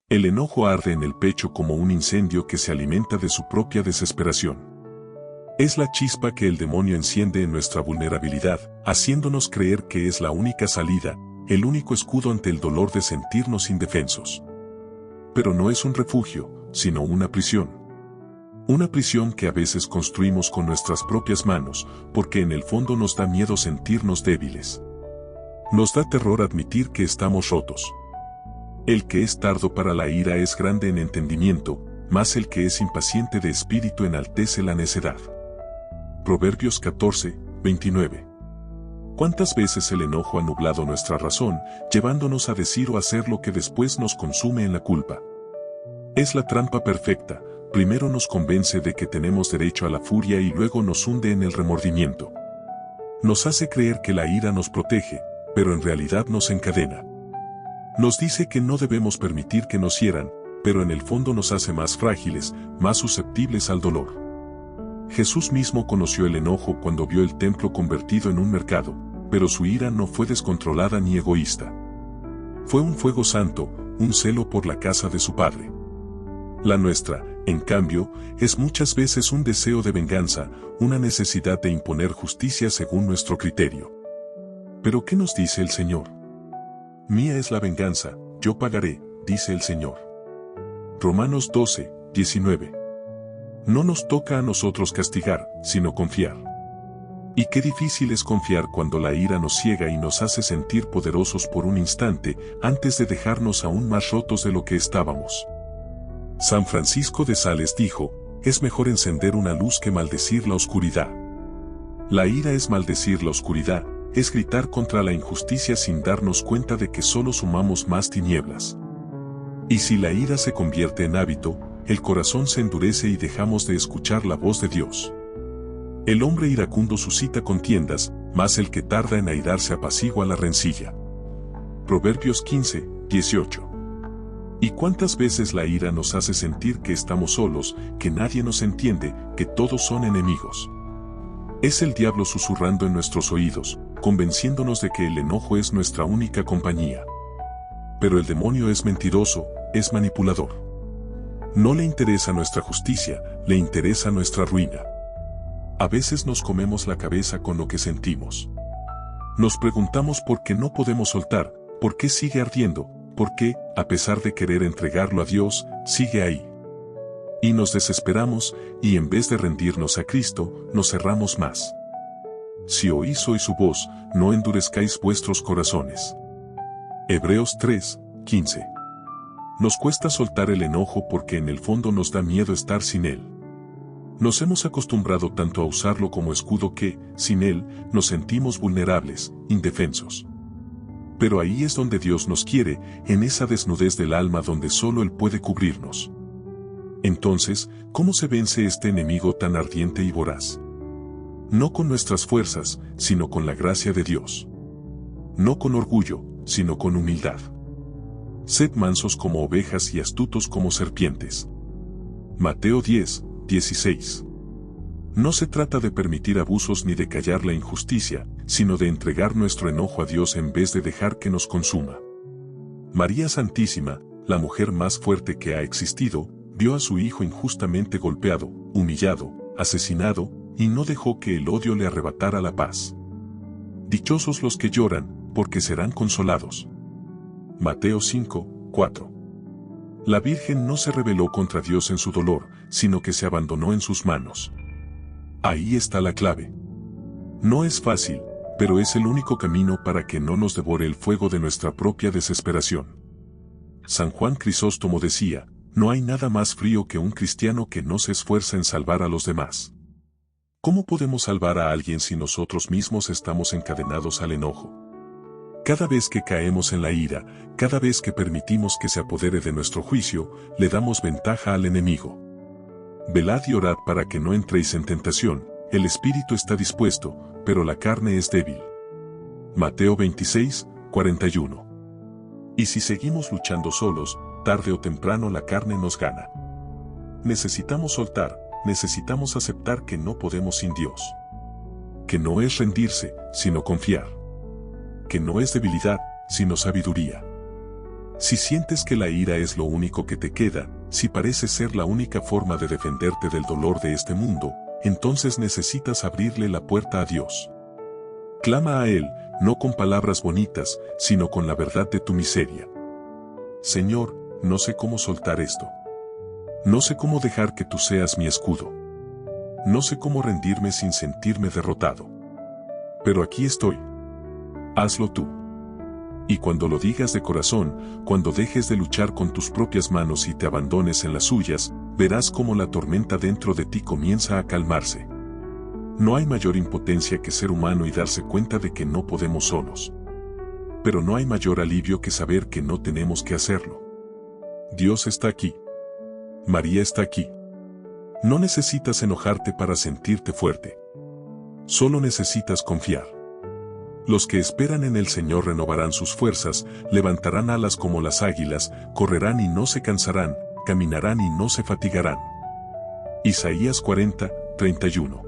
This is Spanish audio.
El enojo arde en el pecho como un incendio que se alimenta de su propia desesperación. Es la chispa que el demonio enciende en nuestra vulnerabilidad, haciéndonos creer que es la única salida, el único escudo ante el dolor de sentirnos indefensos. Pero no es un refugio, sino una prisión. Una prisión que a veces construimos con nuestras propias manos, porque en el fondo nos da miedo sentirnos débiles. Nos da terror admitir que estamos rotos. El que es tardo para la ira es grande en entendimiento, mas el que es impaciente de espíritu enaltece la necedad. Proverbios 14, 29. ¿Cuántas veces el enojo ha nublado nuestra razón, llevándonos a decir o hacer lo que después nos consume en la culpa? Es la trampa perfecta, primero nos convence de que tenemos derecho a la furia y luego nos hunde en el remordimiento. Nos hace creer que la ira nos protege, pero en realidad nos encadena. Nos dice que no debemos permitir que nos hieran, pero en el fondo nos hace más frágiles, más susceptibles al dolor. Jesús mismo conoció el enojo cuando vio el templo convertido en un mercado, pero su ira no fue descontrolada ni egoísta. Fue un fuego santo, un celo por la casa de su Padre. La nuestra, en cambio, es muchas veces un deseo de venganza, una necesidad de imponer justicia según nuestro criterio. ¿Pero qué nos dice el Señor? Mía es la venganza, yo pagaré, dice el Señor. Romanos 12, 19. No nos toca a nosotros castigar, sino confiar. Y qué difícil es confiar cuando la ira nos ciega y nos hace sentir poderosos por un instante, antes de dejarnos aún más rotos de lo que estábamos. San Francisco de Sales dijo, es mejor encender una luz que maldecir la oscuridad. La ira es maldecir la oscuridad, es gritar contra la injusticia sin darnos cuenta de que solo sumamos más tinieblas. Y si la ira se convierte en hábito, el corazón se endurece y dejamos de escuchar la voz de Dios. El hombre iracundo suscita contiendas, mas el que tarda en airarse apacigua la rencilla. Proverbios 15, 18. ¿Y cuántas veces la ira nos hace sentir que estamos solos, que nadie nos entiende, que todos son enemigos? Es el diablo susurrando en nuestros oídos, convenciéndonos de que el enojo es nuestra única compañía. Pero el demonio es mentiroso, es manipulador. No le interesa nuestra justicia, le interesa nuestra ruina. A veces nos comemos la cabeza con lo que sentimos. Nos preguntamos por qué no podemos soltar, por qué sigue ardiendo, por qué, a pesar de querer entregarlo a Dios, sigue ahí. Y nos desesperamos, y en vez de rendirnos a Cristo, nos cerramos más. Si oís hoy su voz, no endurezcáis vuestros corazones. Hebreos 3, 15. Nos cuesta soltar el enojo porque en el fondo nos da miedo estar sin él. Nos hemos acostumbrado tanto a usarlo como escudo que, sin él, nos sentimos vulnerables, indefensos. Pero ahí es donde Dios nos quiere, en esa desnudez del alma donde solo Él puede cubrirnos. Entonces, ¿cómo se vence este enemigo tan ardiente y voraz? No con nuestras fuerzas, sino con la gracia de Dios. No con orgullo, sino con humildad. Sed mansos como ovejas y astutos como serpientes. Mateo 10, 16. No se trata de permitir abusos ni de callar la injusticia, sino de entregar nuestro enojo a Dios en vez de dejar que nos consuma. María Santísima, la mujer más fuerte que ha existido, vio a su hijo injustamente golpeado, humillado, asesinado, y no dejó que el odio le arrebatara la paz. Dichosos los que lloran, porque serán consolados. Mateo 5, 4. La Virgen no se rebeló contra Dios en su dolor, sino que se abandonó en sus manos. Ahí está la clave. No es fácil, pero es el único camino para que no nos devore el fuego de nuestra propia desesperación. San Juan Crisóstomo decía, no hay nada más frío que un cristiano que no se esfuerza en salvar a los demás. ¿Cómo podemos salvar a alguien si nosotros mismos estamos encadenados al enojo? Cada vez que caemos en la ira, cada vez que permitimos que se apodere de nuestro juicio, le damos ventaja al enemigo. Velad y orad para que no entréis en tentación, el espíritu está dispuesto, pero la carne es débil. Mateo 26, 41. Y si seguimos luchando solos, tarde o temprano la carne nos gana. Necesitamos soltar, necesitamos aceptar que no podemos sin Dios. Que no es rendirse, sino confiar. Que no es debilidad, sino sabiduría. Si sientes que la ira es lo único que te queda, si parece ser la única forma de defenderte del dolor de este mundo, entonces necesitas abrirle la puerta a Dios. Clama a Él, no con palabras bonitas, sino con la verdad de tu miseria. Señor, no sé cómo soltar esto. No sé cómo dejar que tú seas mi escudo. No sé cómo rendirme sin sentirme derrotado. Pero aquí estoy. Hazlo tú. Y cuando lo digas de corazón, cuando dejes de luchar con tus propias manos y te abandones en las suyas, verás cómo la tormenta dentro de ti comienza a calmarse. No hay mayor impotencia que ser humano y darse cuenta de que no podemos solos. Pero no hay mayor alivio que saber que no tenemos que hacerlo. Dios está aquí. María está aquí. No necesitas enojarte para sentirte fuerte. Solo necesitas confiar. Los que esperan en el Señor renovarán sus fuerzas, levantarán alas como las águilas, correrán y no se cansarán, caminarán y no se fatigarán. Isaías 40, 31.